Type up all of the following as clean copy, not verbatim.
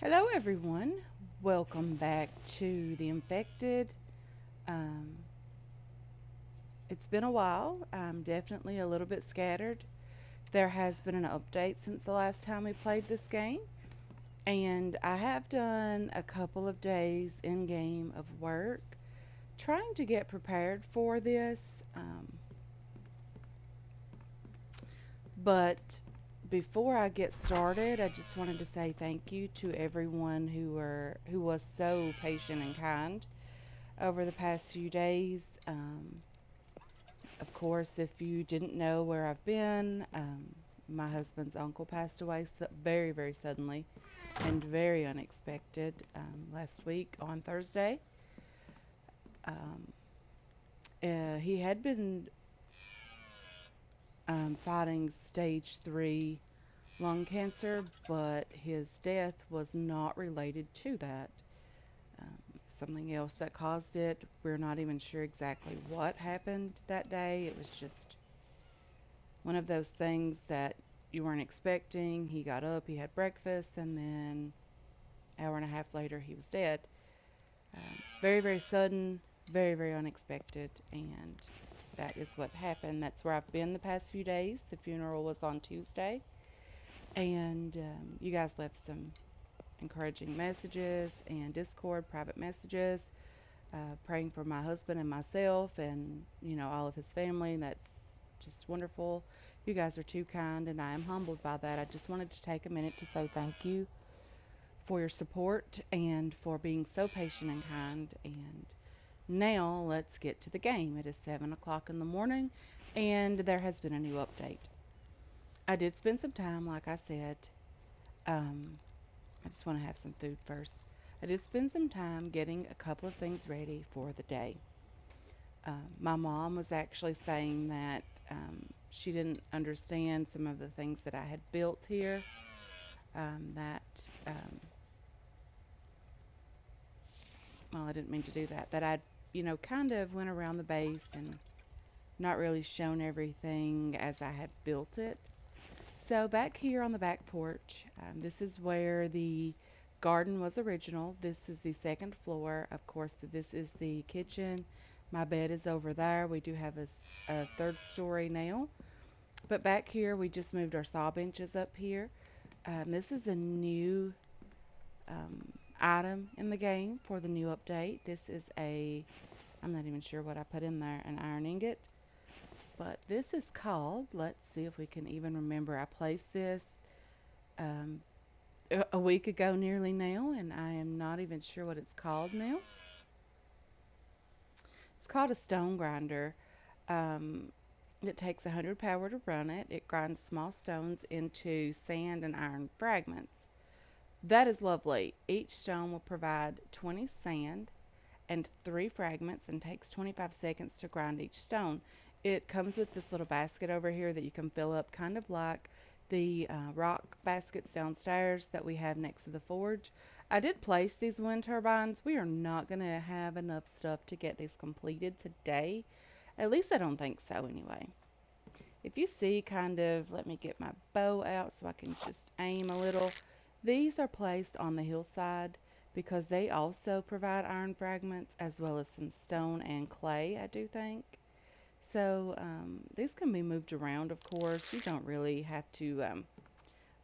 Hello, everyone. Welcome back to The Infected. Um, it's been a while. I'm definitely a little bit scattered. There has been an update since the last time we played this game, and I have done a couple of days in game of work trying to get prepared for this. But before I get started, I just wanted to say thank you to everyone who was so patient and kind over the past few days. Of course, if you didn't know where I've been, my husband's uncle passed away very, very suddenly and very unexpected last week on Thursday. Um, he had been fighting stage 3 lung cancer, but his death was not related to that. Something else that caused it. We're not even sure exactly what happened that day. It was just one of those things that you weren't expecting. He got up, he had breakfast, and then an hour and a half later, he was dead. Very, very sudden, very, very unexpected, and that is what happened. That's where I've been the past few days. The funeral was on Tuesday, and you guys left some encouraging messages and Discord private messages, praying for my husband and myself, and all of his family. That's just wonderful. You guys are too kind, and I am humbled by that. I just wanted to take a minute to say thank you for your support and for being so patient and kind. And now let's get to the game. It is 7 o'clock in the morning, and there has been a new update. I did spend some time, like I said. Um, I just want to have some food first. I did spend some time getting a couple of things ready for the day. My mom was actually saying that she didn't understand some of the things that I had built here. That well, I didn't mean to do that. That I'd kind of went around the base and not really shown everything as I had built it. So back here on the back porch, this is where the garden was original. This is the second floor. Of course, this is the kitchen. My bed is over there. We do have a third story now. But back here, we just moved our saw benches up here. This is a new item in the game for the new update. This is I'm not even sure what I put in there, an iron ingot. But this is called, let's see if we can even remember. I placed this um, a week ago nearly now, and I am not even sure what it's called now. It's called a stone grinder. Um, it takes 100 power to run it. It grinds small stones into sand and iron fragments. That is lovely. Each stone will provide 20 sand and 3 fragments and takes 25 seconds to grind each stone. It comes with this little basket over here that you can fill up, kind of like the rock baskets downstairs that we have next to the forge. I did place these wind turbines. We are not going to have enough stuff to get these completed today. At least I don't think so, anyway. If you see, kind of, let me get my bow out so I can just aim a little. These are placed on the hillside because they also provide iron fragments as well as some stone and clay, I do think. So these can be moved around, of course. You don't really have to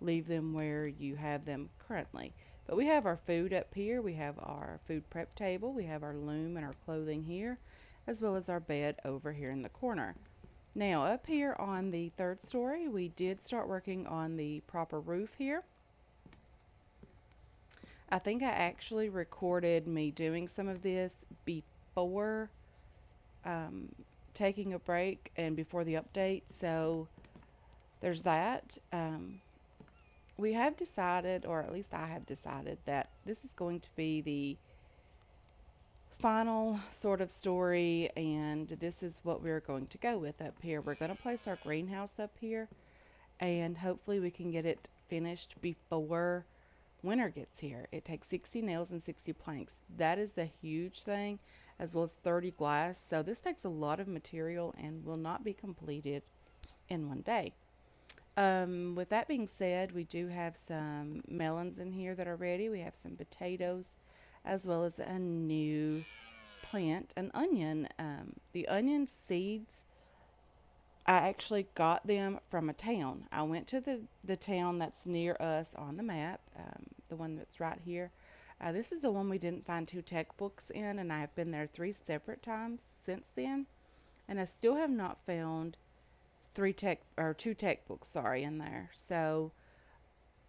leave them where you have them currently. But we have our food up here. We have our food prep table. We have our loom and our clothing here, as well as our bed over here in the corner. Now, up here on the third story, we did start working on the proper roof here. I think I actually recorded me doing some of this before um, taking a break and before the update. So there's that. We have decided, or at least I have decided, that this is going to be the final sort of story, and this is what we're going to go with up here. We're going to place our greenhouse up here, and hopefully we can get it finished before winter gets here. It takes 60 nails and 60 planks. That is the huge thing, as well as 30 glass. So this takes a lot of material and will not be completed in one day. With that being said, we do have some melons in here that are ready. We have some potatoes, as well as a new plant, an onion. The onion seeds, I actually got them from a town. I went to the town that's near us on the map, the one that's right here. This is the one we didn't find two textbooks in, and I have been there 3 separate times since then, and I still have not found two textbooks, sorry, in there. So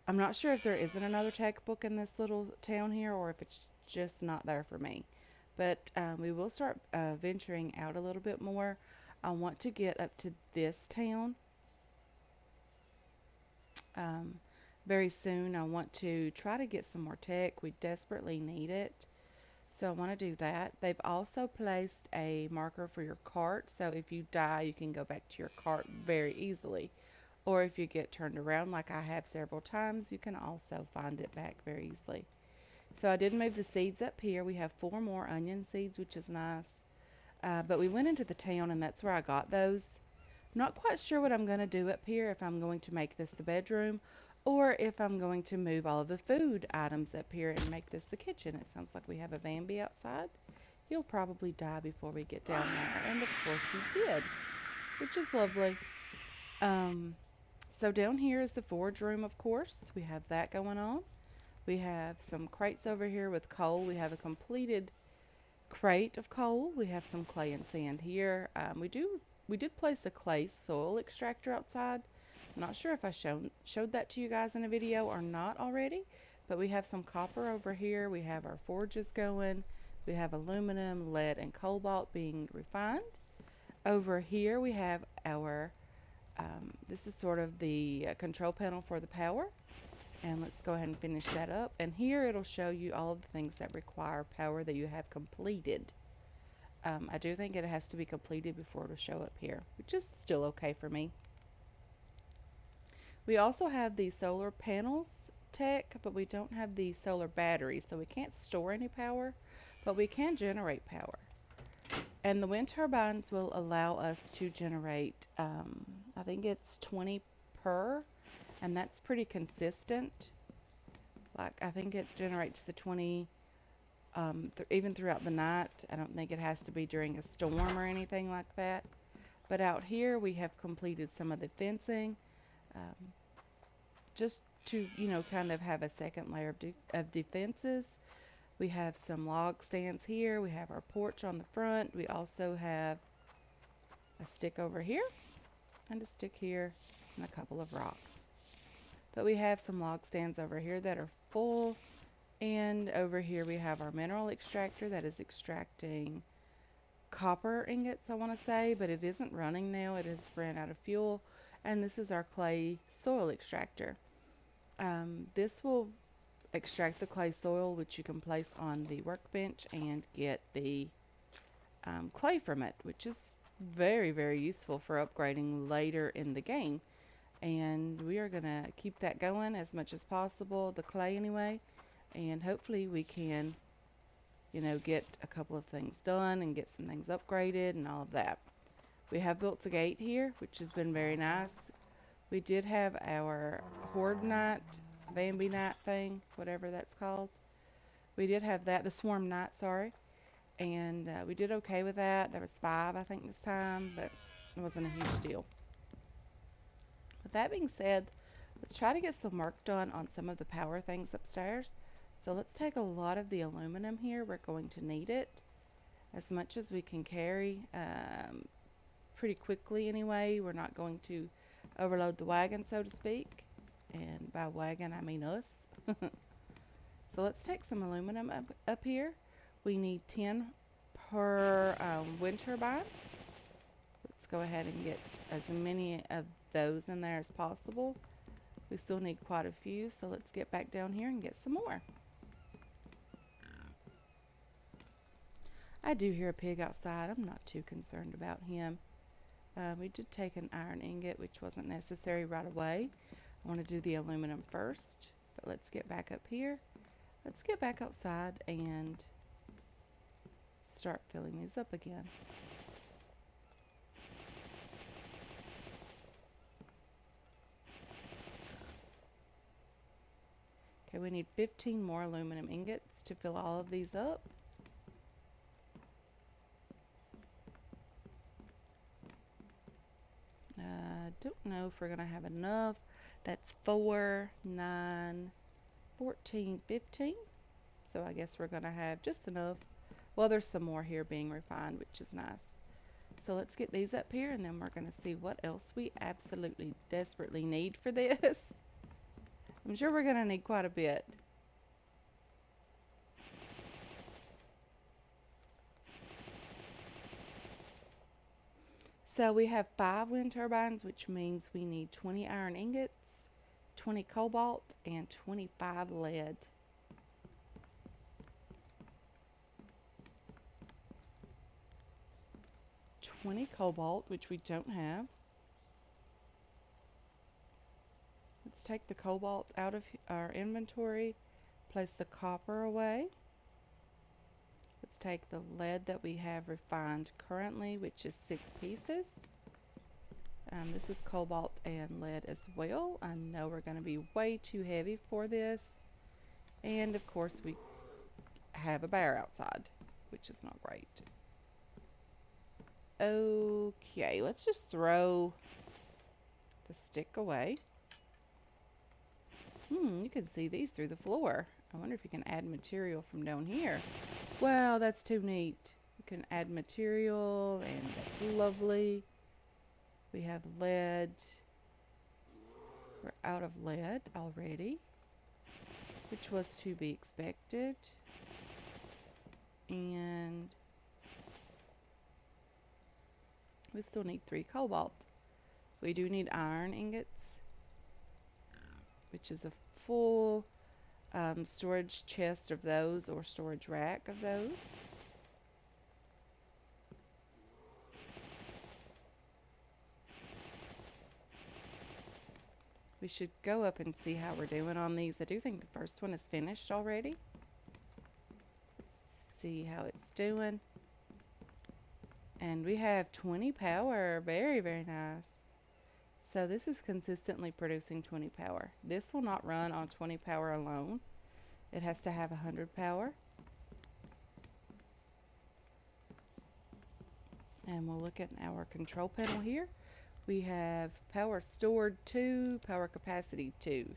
I'm not sure if there isn't another textbook in this little town here, or if it's just not there for me. But we will start venturing out a little bit more. I want to get up to this town um, very soon. I want to try to get some more tech. We desperately need it. So I want to do that. They've also placed a marker for your cart. So if you die, you can go back to your cart very easily. Or if you get turned around like I have several times, you can also find it back very easily. So I did move the seeds up here. We have 4 more onion seeds, which is nice. But we went into the town, and that's where I got those. Not quite sure what I'm going to do up here, if I'm going to make this the bedroom or if I'm going to move all of the food items up here and make this the kitchen. It sounds like we have a Bambi outside. He'll probably die before we get down there. And of course he did, which is lovely. Um, so down here is the forge room, of course. We have that going on. We have some crates over here with coal. We have a completed crate of coal. We have some clay and sand here. We did place a clay soil extractor outside. I'm not sure if I showed that to you guys in a video or not already, but we have some copper over here. We have our forges going. We have aluminum, lead, and cobalt being refined. Over here we have our, this is sort of the control panel for the power. And let's go ahead and finish that up. And here it'll show you all of the things that require power that you have completed. I do think it has to be completed before it'll show up here, which is still okay for me. We also have the solar panels tech, but we don't have the solar batteries, so we can't store any power, but we can generate power. And the wind turbines will allow us to generate, I think it's 20 per, and that's pretty consistent. Like, I think it generates the 20 even throughout the night. I don't think it has to be during a storm or anything like that. But out here we have completed some of the fencing, just to, kind of have a second layer of defenses. We have some log stands here. We have our porch on the front. We also have a stick over here and a stick here and a couple of rocks. But we have some log stands over here that are full. And over here we have our mineral extractor that is extracting copper ingots, I want to say, but it isn't running now. It has ran out of fuel. And this is our clay soil extractor. This will extract the clay soil, which you can place on the workbench and get the clay from it, which is very, very useful for upgrading later in the game. And we are going to keep that going as much as possible, the clay anyway, and hopefully we can, get a couple of things done and get some things upgraded and all of that. We have built a gate here, which has been very nice. We did have our Horde Night, Bambi Night thing, whatever that's called. We did have that, the Swarm Night, sorry. And we did okay with that. There was 5, I think, this time, but it wasn't a huge deal. With that being said, let's try to get some work done on some of the power things upstairs. So let's take a lot of the aluminum here. We're going to need it as much as we can carry pretty quickly anyway. We're not going to overload the wagon, so to speak. And by wagon, I mean us. So let's take some aluminum up here. We need 10 per wind turbine. Let's go ahead and get as many of those in there as possible. We still need quite a few, so let's get back down here and get some more. I do hear a pig outside. I'm not too concerned about him. We did take an iron ingot, which wasn't necessary right away. I want to do the aluminum first, but let's get back up here. Let's get back outside and start filling these up again. Okay, we need 15 more aluminum ingots to fill all of these up. Don't know if we're going to have enough. That's 4, 9, 14, 15. So I guess we're going to have just enough. Well, there's some more here being refined, which is nice. So let's get these up here, and then we're going to see what else we absolutely desperately need for this. I'm sure we're going to need quite a bit. So we have 5 wind turbines, which means we need 20 iron ingots, 20 cobalt, and 25 lead. $20 cobalt, which we don't have. Let's take the cobalt out of our inventory, place the copper away. Let's take the lead that we have refined currently, which is 6 pieces. This is cobalt and lead as well. I know we're going to be way too heavy for this. And of course we have a bear outside, which is not great. Okay, let's just throw the stick away. You can see these through the floor. I wonder if you can add material from down here. Wow, that's too neat. You can add material, and that's lovely. We have lead. We're out of lead already, which was to be expected. And we still need 3 cobalt. We do need iron ingots, which is a full storage chest of those, or storage rack of those. We should go up and see how we're doing on these. I do think the first one is finished already. Let's see how it's doing. And we have 20 power. Very, very nice. So this is consistently producing 20 power. This will not run on 20 power alone. It has to have 100 power. And we'll look at our control panel here. We have power stored 2, power capacity 2.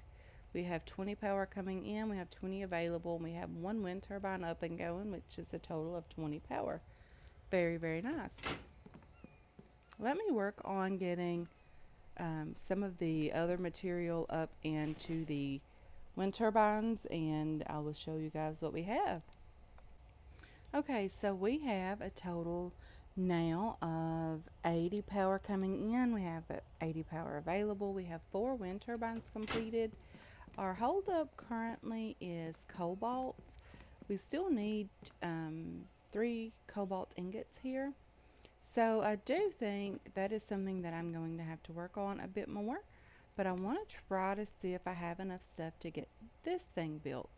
We have 20 power coming in, we have 20 available, and we have 1 wind turbine up and going, which is a total of 20 power. Very, very nice. Let me work on getting some of the other material up into the wind turbines, and I will show you guys what we have. Okay, so we have a total now of 80 power coming in. We have 80 power available. We have 4 wind turbines completed. Our holdup currently is cobalt. We still need 3 cobalt ingots here. So I do think that is something that I'm going to have to work on a bit more. But I want to try to see if I have enough stuff to get this thing built.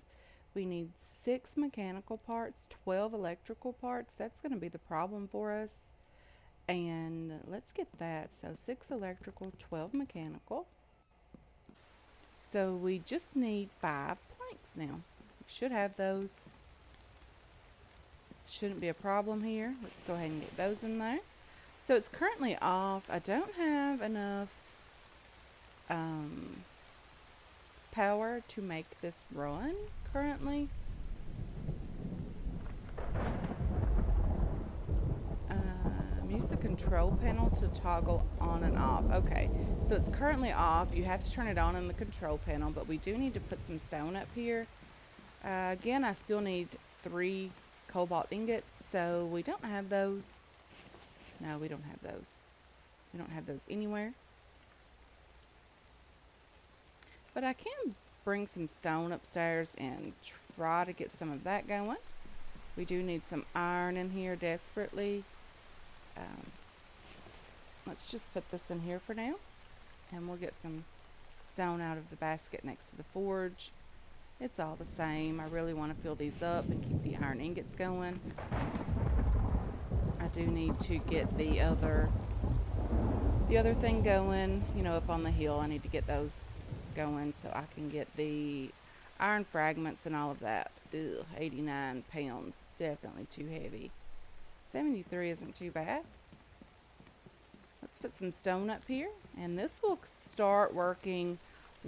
We need 6 mechanical parts, 12 electrical parts. That's going to be the problem for us. And let's get that. So 6 electrical, 12 mechanical. So we just need 5 planks now. We should have those. Shouldn't be a problem here. Let's go ahead and get those in there. So it's currently off. I don't have enough power to make this run currently. Use the control panel to toggle on and off. Okay, so it's currently off. You have to turn it on in the control panel, but we do need to put some stone up here. Again, I still need 3 cobalt ingots, so we don't have those. No, we don't have those. We don't have those anywhere. But I can bring some stone upstairs and try to get some of that going. We do need some iron in here desperately. Let's just put this in here for now, and we'll get some stone out of the basket next to the forge. It's all the same. I really want to fill these up and keep the iron ingots going. I do need to get the other thing going, you know, up on the hill. I need to get those going so I can get the Iron fragments and all of that. Ugh, 89 pounds. Definitely too heavy. 73 isn't too bad. Let's put some stone up here. And this will start working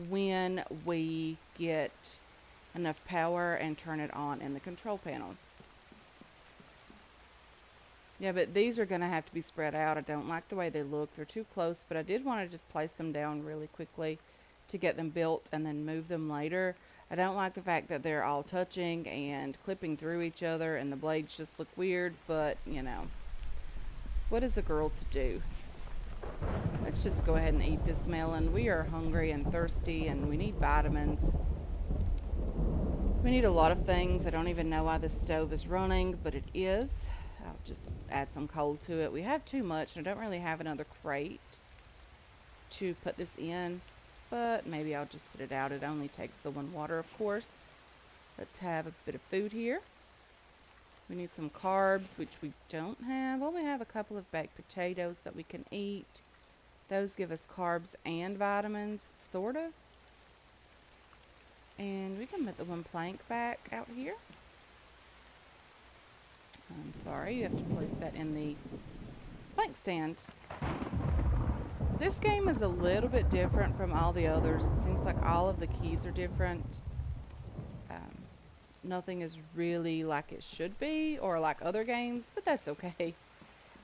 when we get enough power and turn it on in the control panel. Yeah, but these are going to have to be spread out. I don't like the way they look. They're too close, but I did want to just place them down really quickly to get them built and then move them later. I don't like the fact that they're all touching and clipping through each other and the blades just look weird, but, you know, what is a girl to do? Let's just go ahead and eat this melon. We are hungry and thirsty and we need vitamins. We need a lot of things. I don't even know why this stove is running, but it is. I'll just add some coal to it. We have too much, and I don't really have another crate to put this in, but maybe I'll just put it out. It only takes the one water, of course. Let's have a bit of food here. We need some carbs, which we don't have. Well, we have a couple of baked potatoes that we can eat. Those give us carbs and vitamins, sort of. And we can put the one plank back out here. I'm sorry, you have to place that in the plank stand. This game is a little bit different from all the others. It seems like all of the keys are different. Nothing is really like it should be or like other games, but that's okay.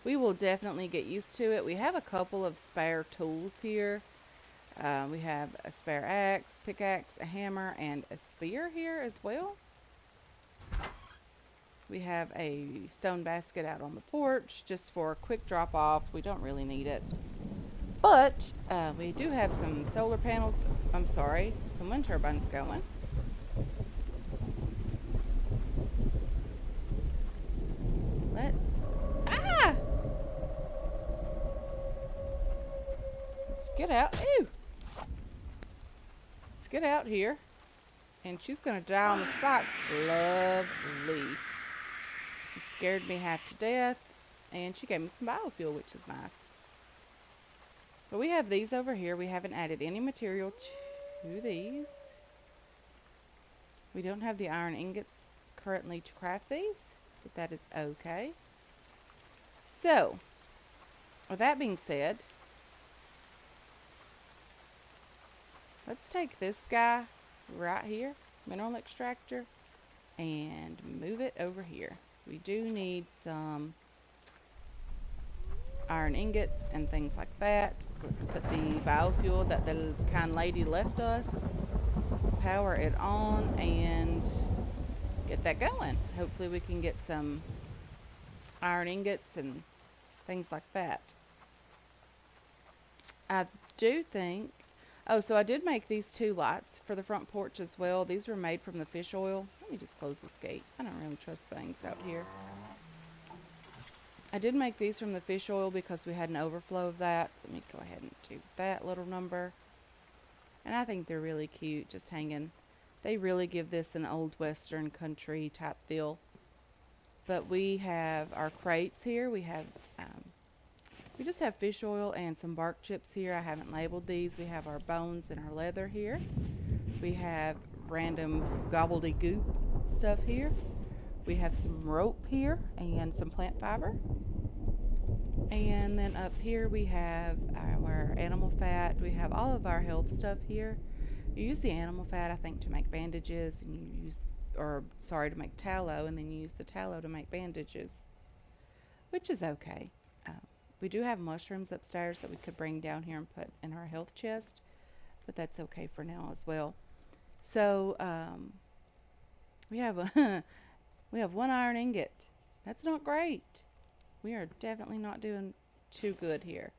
We will definitely get used to it. We have a couple of spare tools here. We have a spare axe, pickaxe, a hammer, and a spear here as well. We have a stone basket out on the porch just for a quick drop off. We don't really need it. But we do have some solar panels. I'm sorry, some wind turbines going. Let's get out. Ew! Let's get out here. And she's going to die on the spot. Lovely. She scared me half to death. And she gave me some biofuel, which is nice. But we have these over here. We haven't added any material to these. We don't have the iron ingots currently to craft these, but that is okay. So, with that being said, let's take this guy right here, mineral extractor, and move it over here. We do need some iron ingots and things like that. Let's put the biofuel that the kind lady left us, power it on, and get that going. Hopefully we can get some iron ingots and things like that. I do think, oh, so I did make these two lights for the front porch as well. These were made from the fish oil. Let me just close this gate. I don't really trust things out here. I did make these from the fish oil because we had an overflow of that. Let me go ahead and do that little number. And I think they're really cute, just hanging. They really give this an old western country type feel. But we have our crates here. We just have fish oil and some bark chips here. I haven't labeled these. We have our bones and our leather here. We have random gobbledygook stuff here. We have some rope here and some plant fiber. And then up here we have our animal fat. We have all of our health stuff here. You use the animal fat, I think, to make bandages, and to make tallow, and then you use the tallow to make bandages, which is okay. We do have mushrooms upstairs that we could bring down here and put in our health chest, but that's okay for now as well. So we have one iron ingot. That's not great. We are definitely not doing too good here.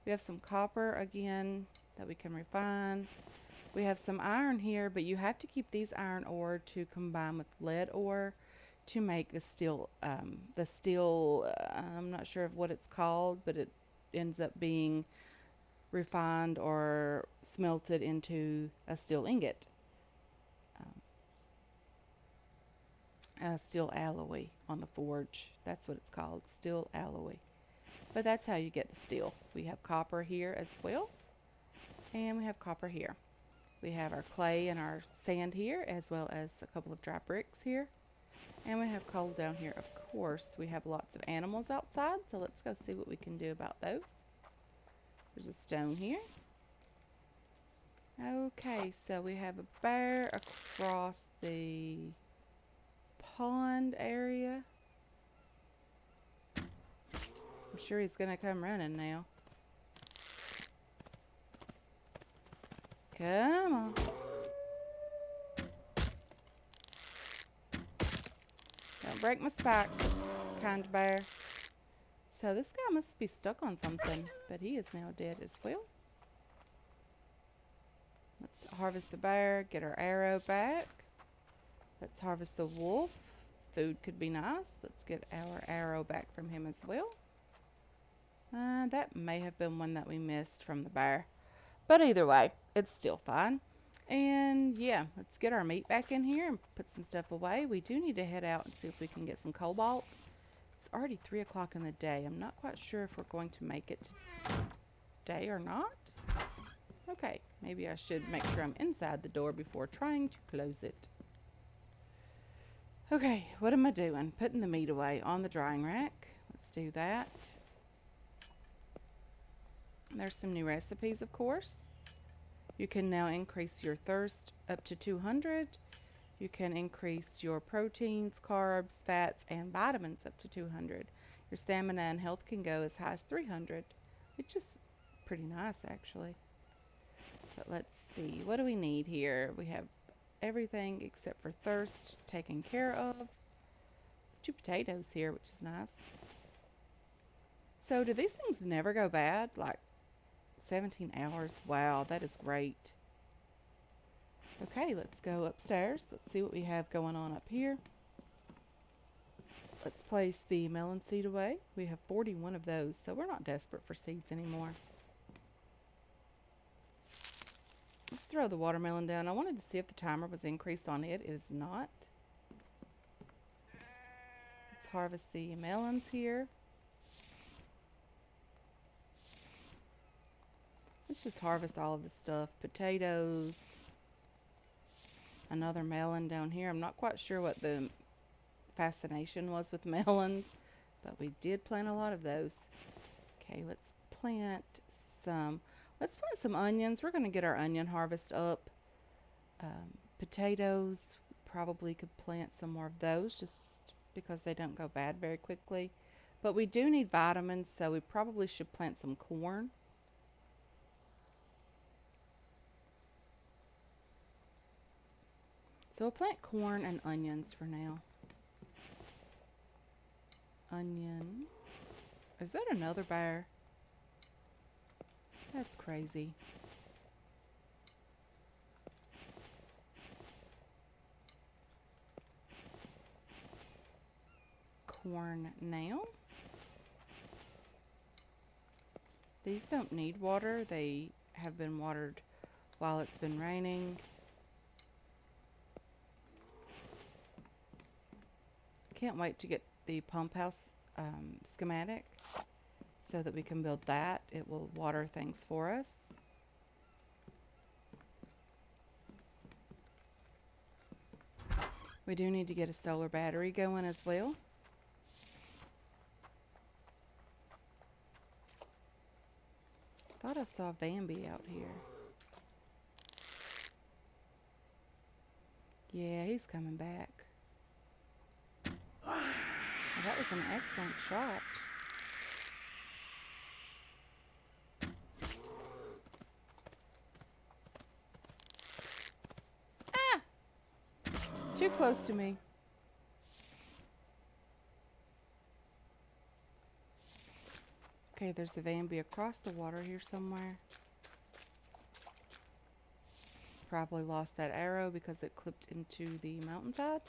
We have some copper again that we can refine. We have some iron here, but you have to keep these iron ore to combine with lead ore to make the steel. I'm not sure of what it's called, but it ends up being refined or smelted into a steel ingot. Steel alloy on the forge. That's what it's called, steel alloy. But that's how you get the steel. We have copper here as well, and we have copper here. We have our clay and our sand here, as well as a couple of dry bricks here. And we have coal down here. Of course, we have lots of animals outside, so let's go see what we can do about those. There's a stone here. Okay, so we have a bear across the pond area. I'm sure he's gonna come running now. Come on. Don't break my spike, kind bear. So this guy must be stuck on something, but he is now dead as well. Let's harvest the bear, get our arrow back. Let's harvest the wolf. Food could be nice. Let's get our arrow back from him as well. That may have been one that we missed from the bear. But either way, it's still fine. And yeah, let's get our meat back in here and put some stuff away. We do need to head out and see if we can get some cobalt. It's already 3 o'clock in the day. I'm not quite sure if we're going to make it today or not. Okay, maybe I should make sure I'm inside the door before trying to close it. Okay, what am I doing? Putting the meat away on the drying rack. Let's do that. There's some new recipes, of course. You can now increase your thirst up to 200. You can increase your proteins, carbs, fats, and vitamins up to 200. Your stamina and health can go as high as 300, which is pretty nice, actually. But let's see, what do we need here? We have everything except for thirst taken care of. 2 potatoes here, which is nice. So do these things never go bad? Like 17 hours. Wow, that is great. Okay, let's go upstairs. Let's see what we have going on up here. Let's place the melon seed away. We have 41 of those, so we're not desperate for seeds anymore. Let's throw the watermelon down. I wanted to see if the timer was increased on it. It is not. Let's harvest the melons here. Let's just harvest all of the stuff. Potatoes. Another melon down here. I'm not quite sure what the fascination was with melons, but we did plant a lot of those. Okay, let's plant some onions. We're going to get our onion harvest up. Potatoes, probably could plant some more of those just because they don't go bad very quickly. But we do need vitamins, so we probably should plant some corn. So we'll plant corn and onions for now. Onion. Is that another bear? That's crazy. Corn now. These don't need water. They have been watered while it's been raining. Can't wait to get the pump house schematic so that we can build that. It will water things for us. We do need to get a solar battery going as well. Thought I saw Bambi out here. Yeah, he's coming back. Well, that was an excellent shot. Ah! Too close to me. Okay, there's a Bambi across the water here somewhere. Probably lost that arrow because it clipped into the mountainside.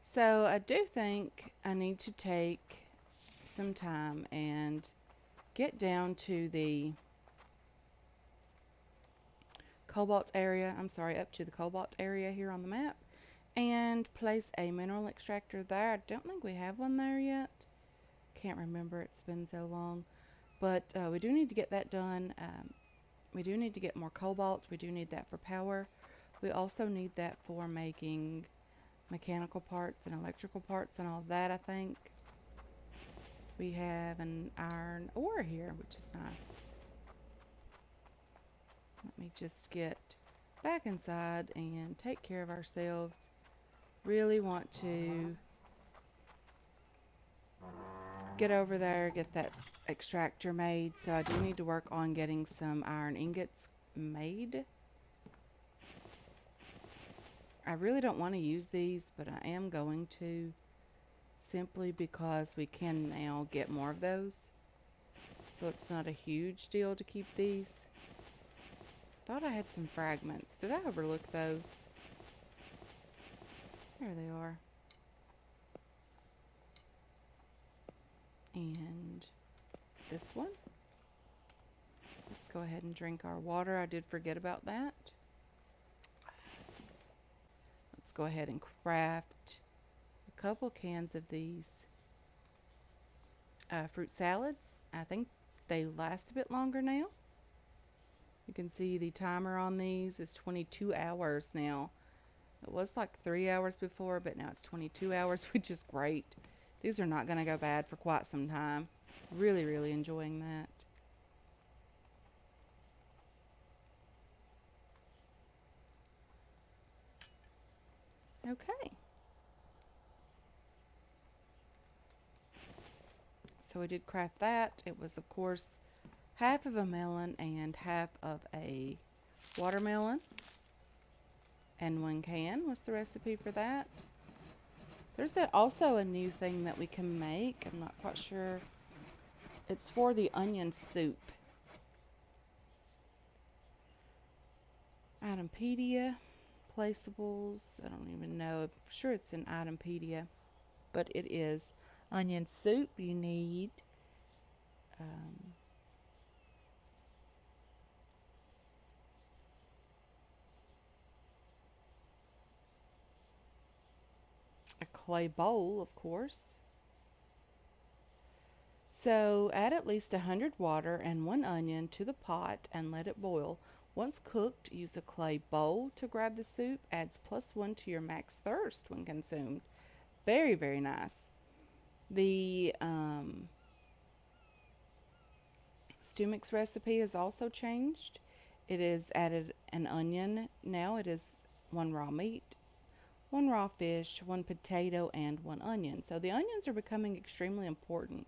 So I do think I need to take some time and get down to the cobalt area. I'm sorry, up to the cobalt area here on the map and place a mineral extractor there. I don't think we have one there yet. can't remember. It's been so long. But we do need to get that done. We do need to get more cobalt. We do need that for power. We also need that for making mechanical parts and electrical parts and all that, I think. We have an iron ore here, which is nice. Let me just get back inside and take care of ourselves. Really want to get over there, get that extractor made. So I do need to work on getting some iron ingots made. I really don't want to use these, but I am going to, simply because we can now get more of those. So it's not a huge deal to keep these. Thought I had some fragments. Did I overlook those? There they are. And this one. Let's go ahead and drink our water. I did forget about that. Let's go ahead and craft a couple cans of these fruit salads. I think they last a bit longer now. You can see the timer on these is 22 hours now. It was like 3 hours before, but now it's 22 hours, which is great. These are not going to go bad for quite some time. Really, really enjoying that. Okay. So we did craft that. It was, of course, half of a melon and half of a watermelon. And 1 can was the recipe for that. There's also a new thing that we can make. I'm not quite sure. It's for the onion soup. Itempedia, placeables. I don't even know. I'm sure it's in Itempedia, but it is onion soup. You need a clay bowl, of course. So add at least 100 water and 1 onion to the pot and let it boil. Once cooked, use a clay bowl to grab the soup. Adds +1 to your max thirst when consumed. Very, very nice. The stew mix recipe has also changed. It is added an onion. Now it is 1 raw meat, 1 raw fish, 1 potato, and 1 onion. So the onions are becoming extremely important.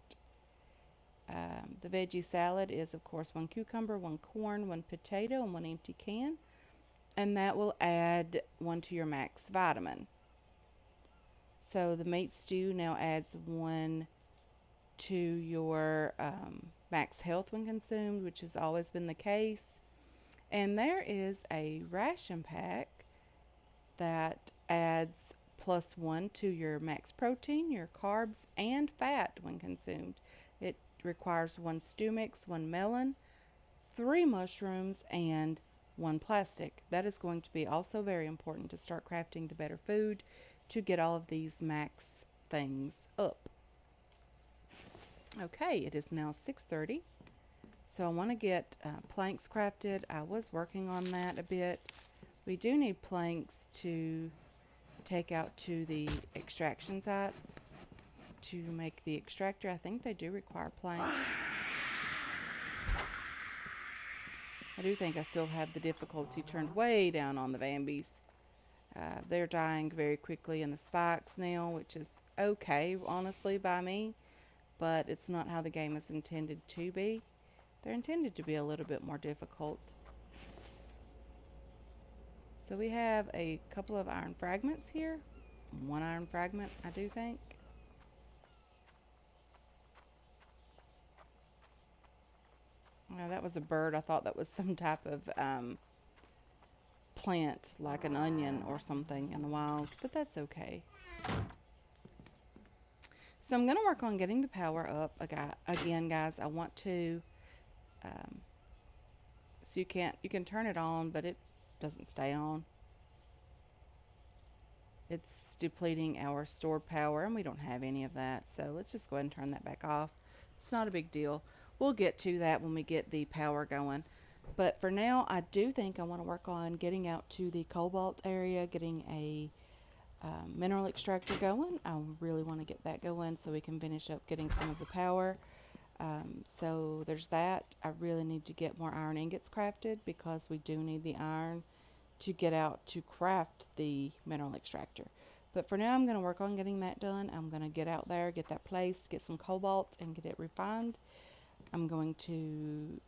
The veggie salad is, of course, 1 cucumber, 1 corn, 1 potato, and 1 empty can. And that will add 1 to your max vitamin. So the meat stew now adds 1 to your max health when consumed, which has always been the case. And there is a ration pack that adds +1 to your max protein, your carbs, and fat when consumed. It requires 1 stew mix, 1 melon, 3 mushrooms, and 1 plastic. That is going to be also very important to start crafting the better food to get all of these max things up. Okay, it is now 6:30. So I want to get planks crafted. I was working on that a bit. We do need planks to take out to the extraction sites to make the extractor. I think they do require planks. I do think I still have the difficulty turned way down on the Vambies. They're dying very quickly in the spikes now, which is okay, honestly, by me. But it's not how the game is intended to be. They're intended to be a little bit more difficult. So we have a couple of iron fragments here. 1 iron fragment, I do think. Oh, that was a bird. I thought that was some type of plant, like an onion or something in the wild, but that's okay. So I'm going to work on getting the power up again, guys. I want to, so you can turn it on, but it doesn't stay on. it's depleting our stored power, and we don't have any of that. So let's just go ahead and turn that back off. It's not a big deal. We'll get to that when we get the power going. But for now, I do think I want to work on getting out to the cobalt area, getting a mineral extractor going. I really want to get that going so we can finish up getting some of the power. So there's that. I really need to get more iron ingots crafted because we do need the iron to get out to craft the mineral extractor. But for now, I'm going to work on getting that done. I'm going to get out there, get that placed, get some cobalt, and get it refined. I'm going to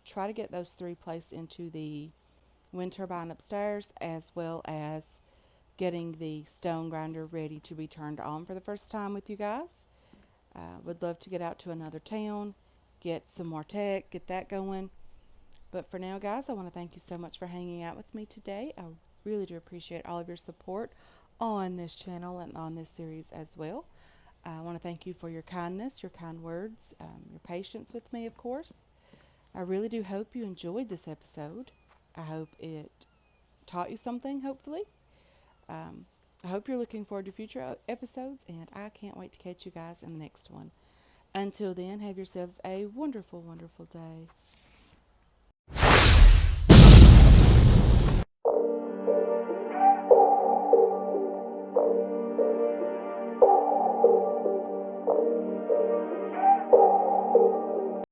try to get those three placed into the wind turbine upstairs, as well as getting the stone grinder ready to be turned on for the first time with you guys. Would love to get out to another town, get some more tech, get that going. But for now, guys, I want to thank you so much for hanging out with me today. I really do appreciate all of your support on this channel and on this series as well. I want to thank you for your kindness, your kind words, your patience with me, of course. I really do hope you enjoyed this episode. I hope it taught you something, hopefully. Um, I hope you're looking forward to future episodes, and I can't wait to catch you guys in the next one. Until then, have yourselves a wonderful, wonderful day.